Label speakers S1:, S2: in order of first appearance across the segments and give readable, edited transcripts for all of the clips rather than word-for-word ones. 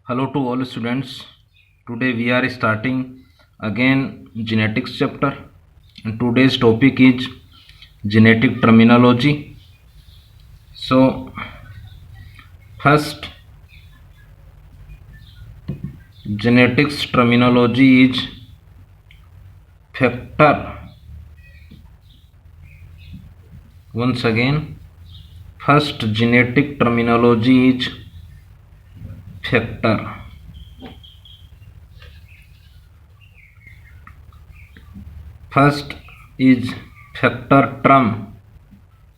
S1: Hello to all students. Today we are starting again genetics chapter and today's topic is genetic terminology. So first genetics terminology is factor. Once again, first genetic terminology is factor. First is factor term.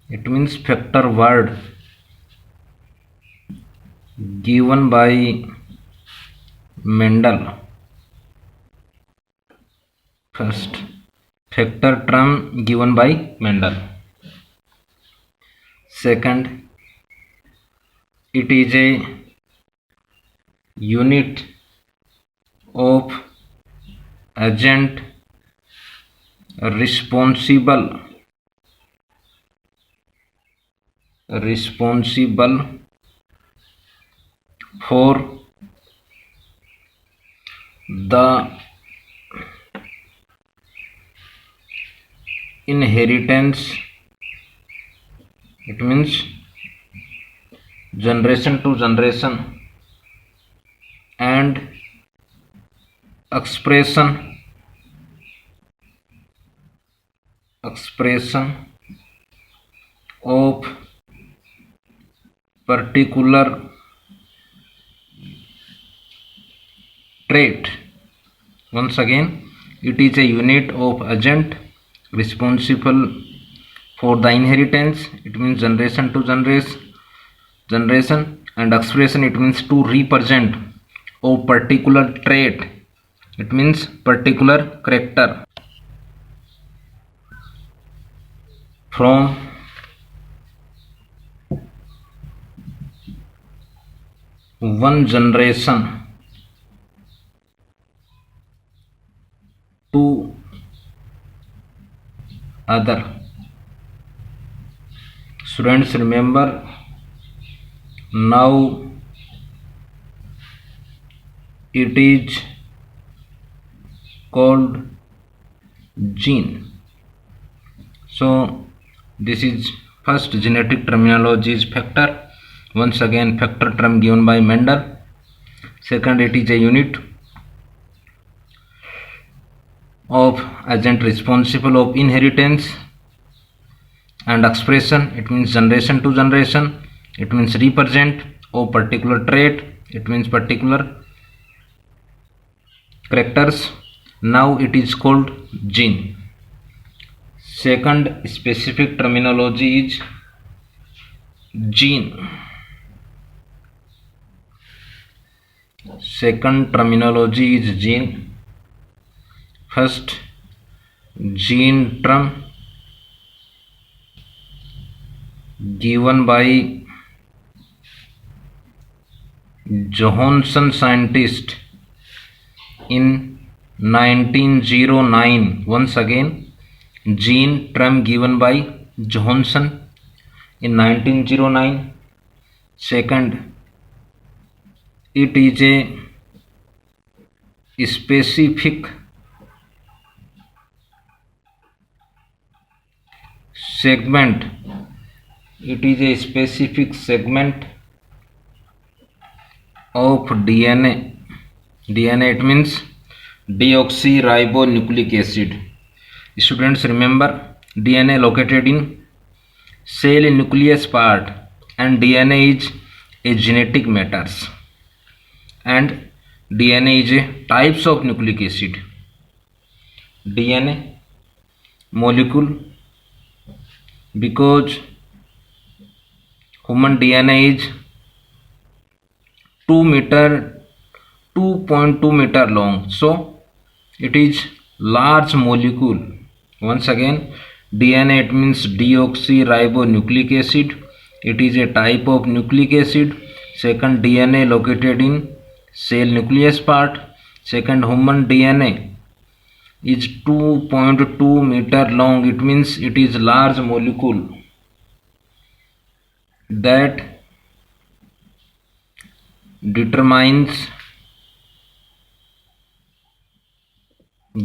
S1: It means factor word given by Mendel. First factor term given by Mendel. Second, it is a unit of agent responsible for the inheritance. It means generation to generation and expression of particular trait. Once again, it is a unit of agent responsible for the inheritance. It means generation to generation and expression. It means to represent a particular trait. It means particular character from one generation to other. Students, remember, now it is called gene. So this is first genetic terminology is factor. Once again, factor term given by Mendel. Second, it is a unit of agent responsible of inheritance and expression. It means generation to generation. It means represent of particular trait. It means particular characters. Now it is called gene. Second specific terminology is gene. Second terminology is gene. First, gene term given by Johanson scientist in 1909. Once again, gene term given by Johanson in 1909. Second, it is a specific segment. It is a specific segment of DNA. DNA, it means deoxyribonucleic acid. Students, remember, DNA located in cell nucleus part and DNA is a genetic matters and DNA is a types of nucleic acid. DNA molecule, because human DNA is 2.2 meter long, so it is large molecule. Once again, DNA, it means deoxyribonucleic acid. It is a type of nucleic acid. Second, DNA located in cell nucleus part. Second, human DNA is 2.2 meter long. It means it is large molecule that determines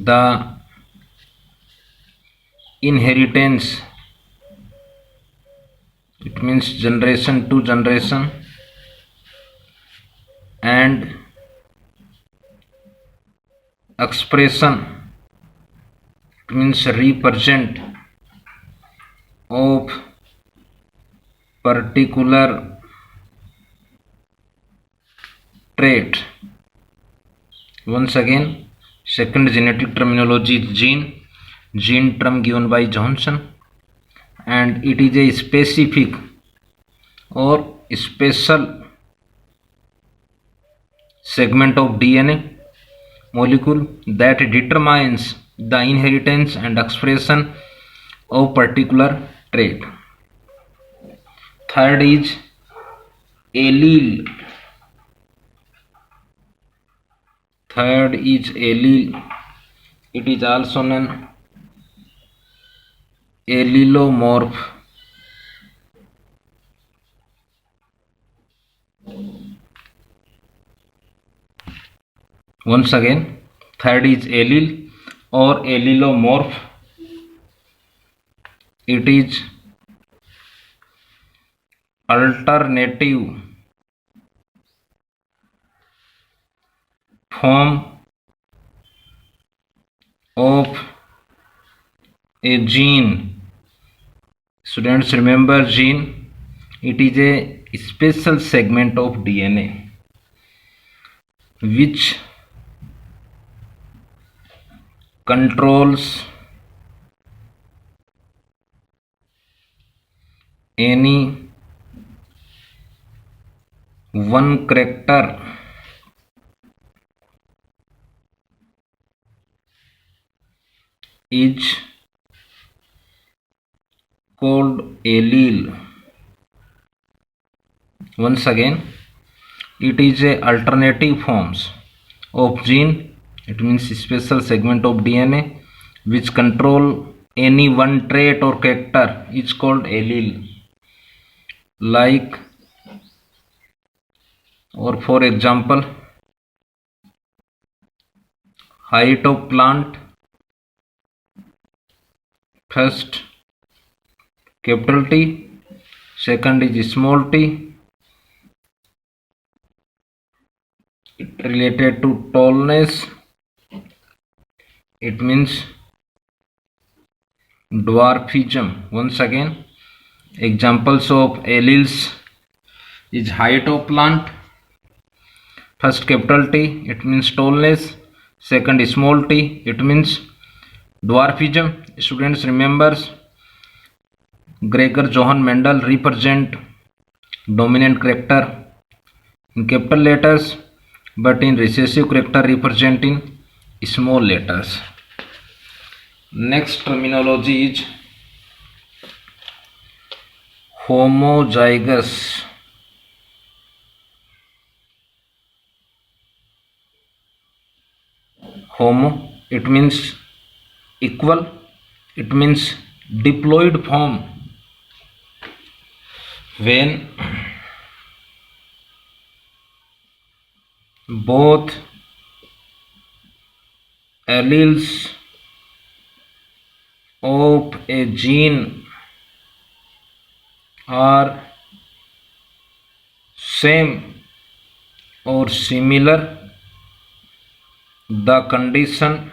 S1: the inheritance, it means generation to generation, and expression, it means represent of particular trait. Once again, second genetic terminology is gene term given by Johnson, and it is a specific or special segment of DNA molecule that determines the inheritance and expression of particular trait. Third is allele. Third is allele. It is also known allelomorph. Once again, third is allele or allelomorph. It is alternative form of a gene. Students, remember gene, it is a special segment of DNA which controls any one character is called allele. Once again, it is a alternative forms of gene, it means special segment of DNA which control any one trait or character is called allele. Like, or for example, height of plant, first capital T, second is small t. It related to tallness, it means dwarfism. Once again, examples of alleles is height of plant, first capital T, it means tallness, second small t, it means dwarfism. Students, remembers Gregor Johann Mendel represent dominant character in capital letters, but in recessive character represent in small letters. Next terminology is homozygous. Homo, it means equal, it means diploid form. When both alleles of a gene are same or similar, the condition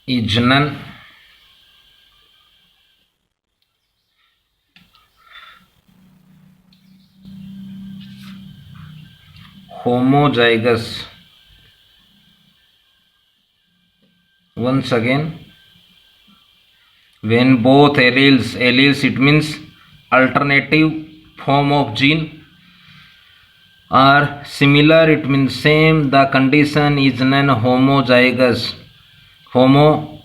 S1: is known homozygous. Once again, when both alleles it means alternative form of gene are similar, it means same, the condition is known homozygous. Homo,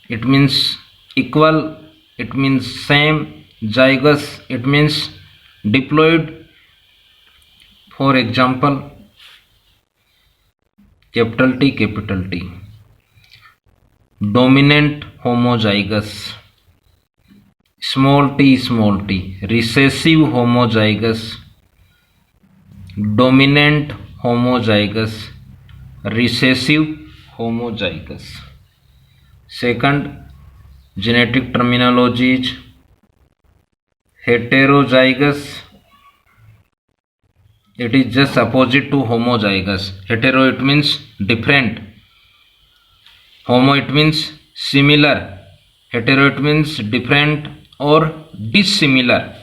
S1: it means equal, it means same, zygous, it means diploid. For example, capital T, dominant homozygous, small t, recessive homozygous, dominant homozygous, recessive homozygous. Second genetic terminology is heterozygous. It is just opposite to homozygous. Hetero it means different, homo it means similar, hetero it means different or dissimilar.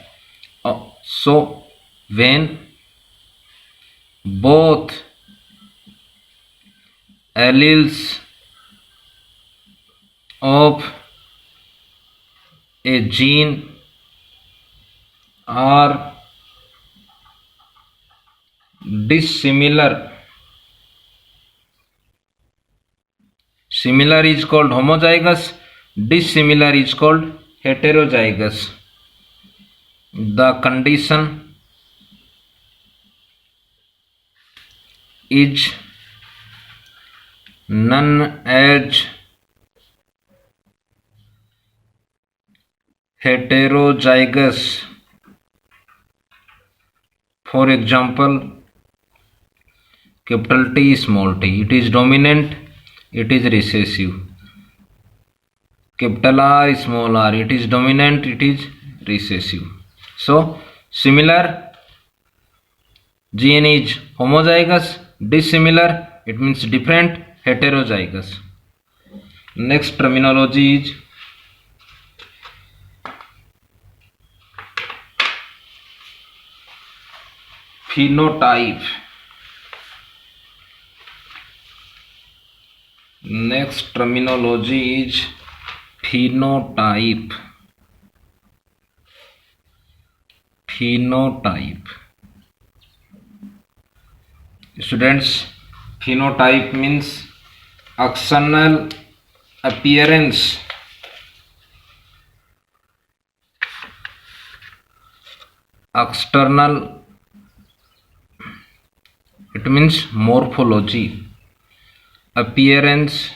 S1: So when both alleles of a gene are dissimilar, similar is called homozygous, dissimilar is called heterozygous. The condition is known as heterozygous. For example, capital T small t, it is dominant, it is recessive. Capital R small r, it is dominant, it is recessive. So similar gene is homozygous, dissimilar it means different, heterozygous. Next terminology is phenotype. Next terminology is phenotype. Phenotype. Students, phenotype means external appearance. External, it means morphology, appearance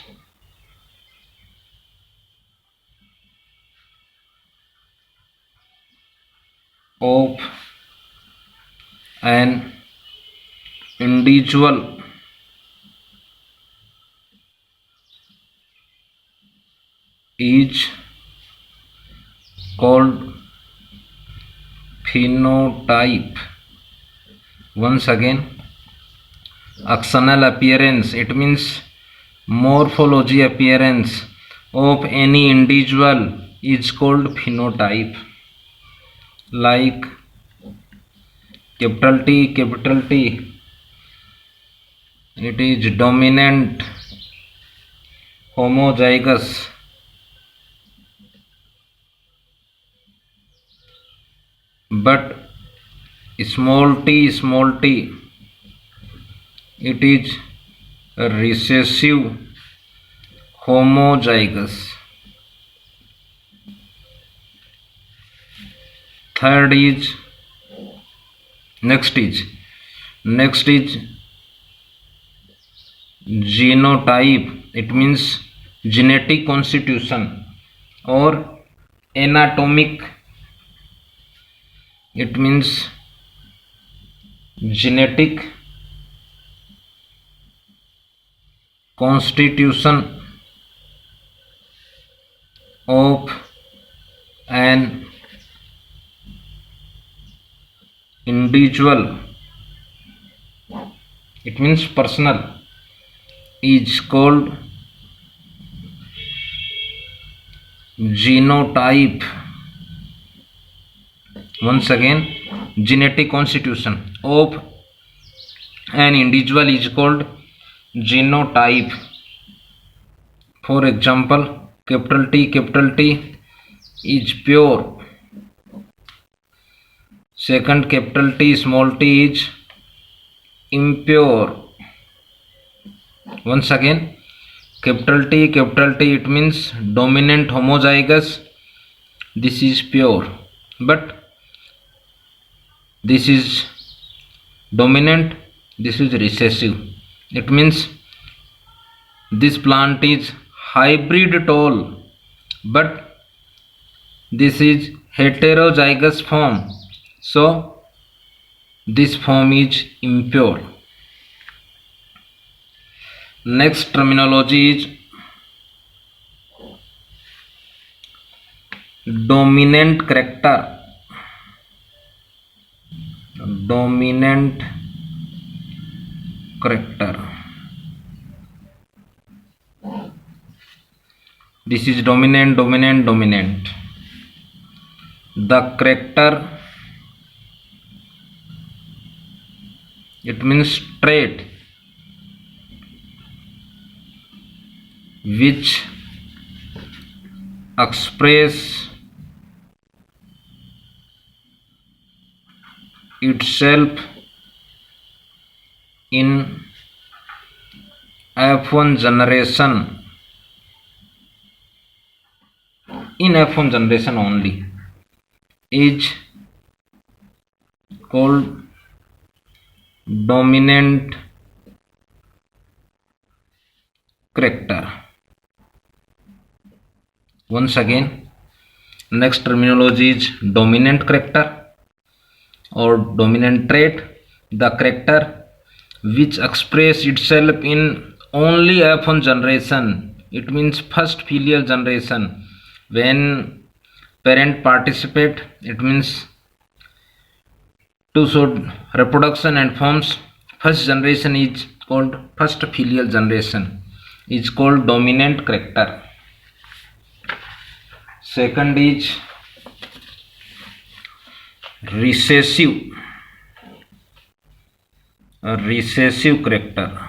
S1: of an individual is called phenotype. Once again, external appearance, it means morphology, appearance of any individual is called phenotype. Like capital T, it is dominant, homozygous. But small t, it is recessive, homozygous. Third is next is genotype, it means genetic constitution or anatomic, it means genetic constitution of an individual, it means personal, is called genotype. Once again, genetic constitution of an individual is called genotype. For example, capital T is pure. Second, capital T small t is impure. Once again, capital T it means dominant, homozygous, this is pure. But this is dominant, this is recessive, it means this plant is hybrid tall, but this is heterozygous form, so this form is impure. Next terminology is dominant character. Dominant character. This is dominant, dominant, dominant. The character, it means trait which express itself in F1 generation. In F1 generation only is called dominant character. Once again, next terminology is dominant character or dominant trait, the character which express itself in only F1 generation. It means first filial generation. When parent participate, it means to show reproduction and forms. First generation is called first filial generation, is called dominant character. Second is recessive character.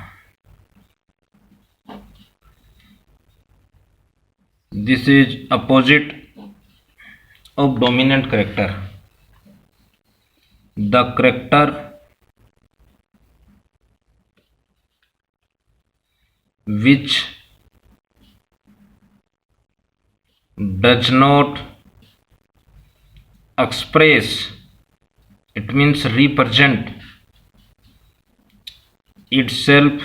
S1: This is opposite of dominant character. The character which does not express, it means represent itself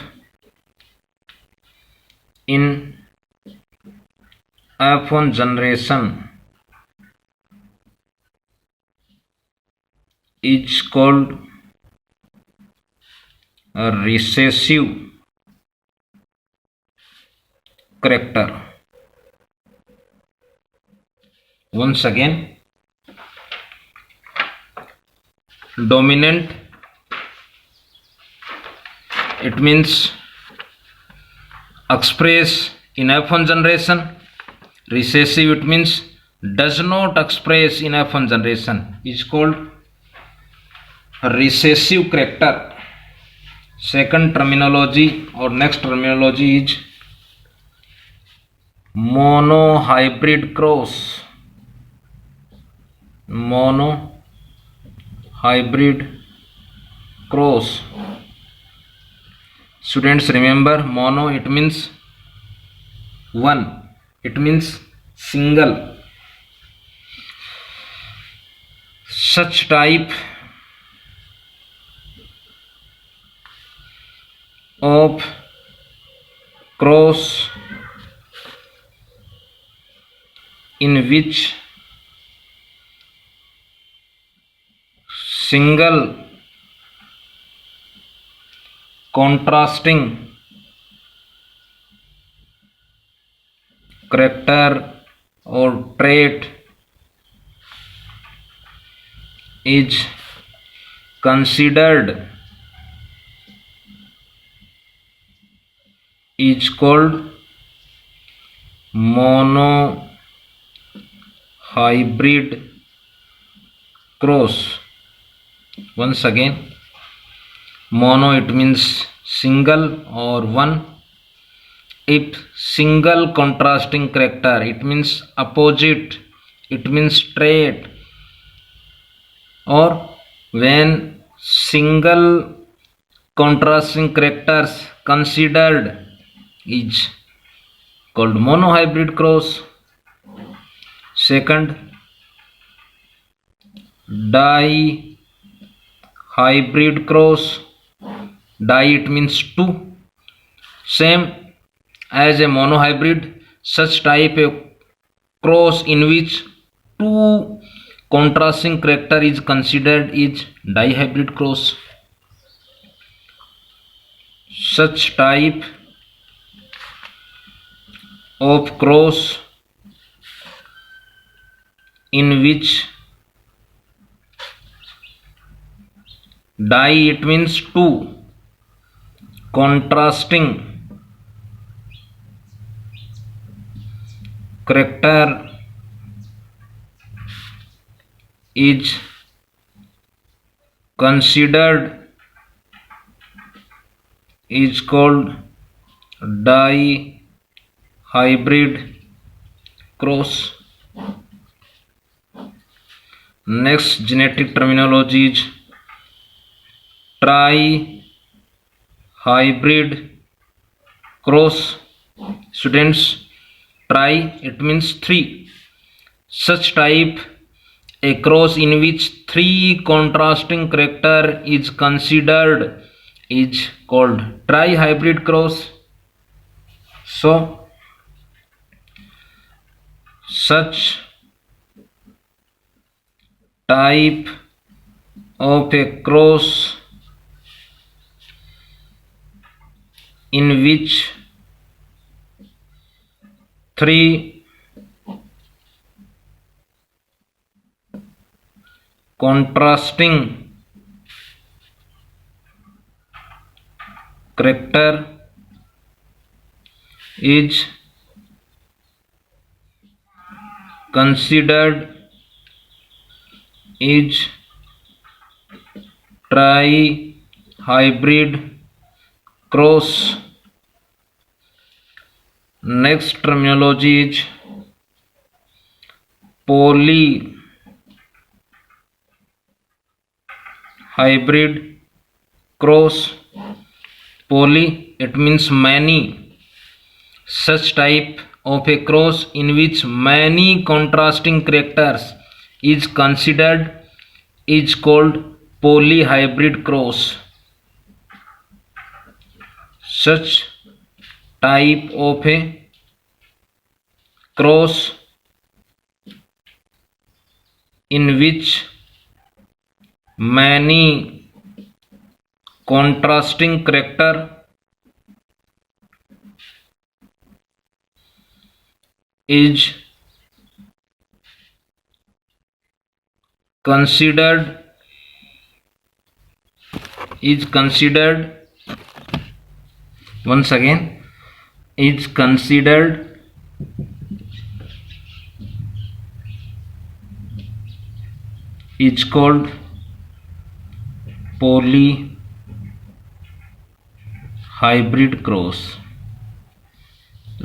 S1: in F1 generation is called a recessive character. Once again, dominant, it means express in F1 generation. Recessive, it means does not express in F1 generation, is called recessive character. Second terminology or next terminology is monohybrid cross. Monohybrid cross. Students, remember, mono, it means one, it means single. Such type of cross in which single contrasting character or trait is considered, is called monohybrid cross. Once again, mono, it means single or one. If single contrasting character, it means opposite, it means trait, or when single contrasting characters considered is called monohybrid cross. Second, dihybrid cross. Di, it means two. Same as a monohybrid, such type of cross in which two contrasting character is considered is dihybrid cross. Such type of cross in which di, it means two contrasting character is considered is called dihybrid cross. Next genetic terminology is trihybrid cross. Students, tri, it means three. Such type a cross in which three contrasting character is considered is called trihybrid cross. So such type of a cross in which three contrasting character is considered is trihybrid cross. Next terminology is polyhybrid cross. Poly, it means many. Such type of a cross in which many contrasting characters is considered is called polyhybrid cross. Such type of a cross in which many contrasting character is considered once again is considered is called polyhybrid cross.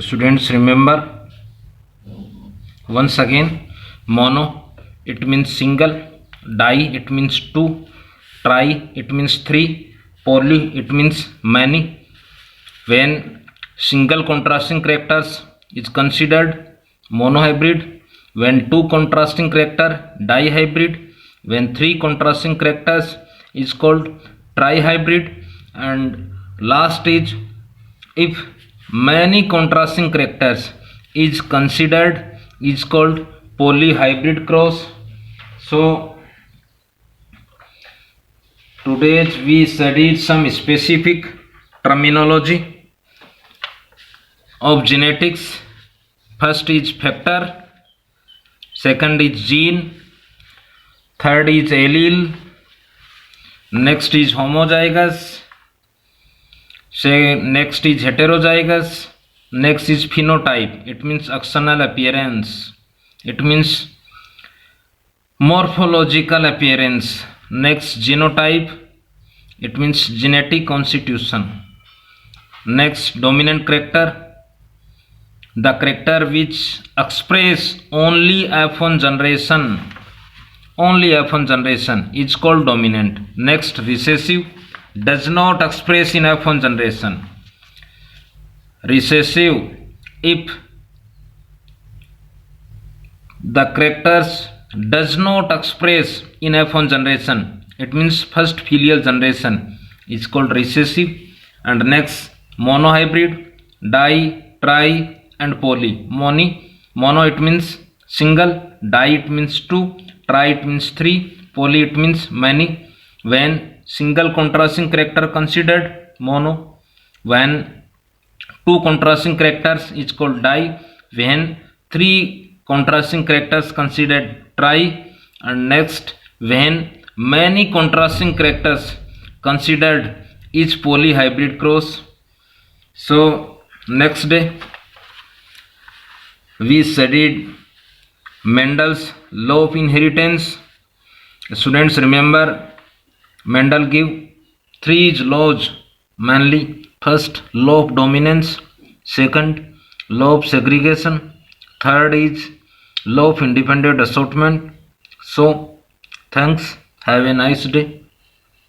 S1: Students, remember once again, mono, it means single, di, it means two, tri, it means three, poly, it means many. When single contrasting characters is considered monohybrid, when two contrasting character dihybrid, when three contrasting characters is called trihybrid, and last is if many contrasting characters is considered is called polyhybrid cross. So today we studied some specific terminology of genetics. First is factor, second is gene, third is allele, next is homozygous, next is heterozygous, next is phenotype, it means external appearance, it means morphological appearance. Next genotype, it means genetic constitution. Next dominant character, the character which express only F1 generation is called dominant. Next recessive, does not express in F1 generation. Recessive, if the characters does not express in F1 generation, it means first filial generation is called recessive. And next monohybrid, di, tri and poly. Mono it means single, di it means two, tri it means three, poly it means many. When single contrasting character considered mono, when two contrasting characters is called di. When three contrasting characters considered tri. And next, when many contrasting characters considered is polyhybrid cross. So next day we studied Mendel's law of inheritance. Students, remember Mendel give three laws mainly. First, law of dominance. Second, law of segregation. Third is law of independent assortment. So thanks, have a nice day.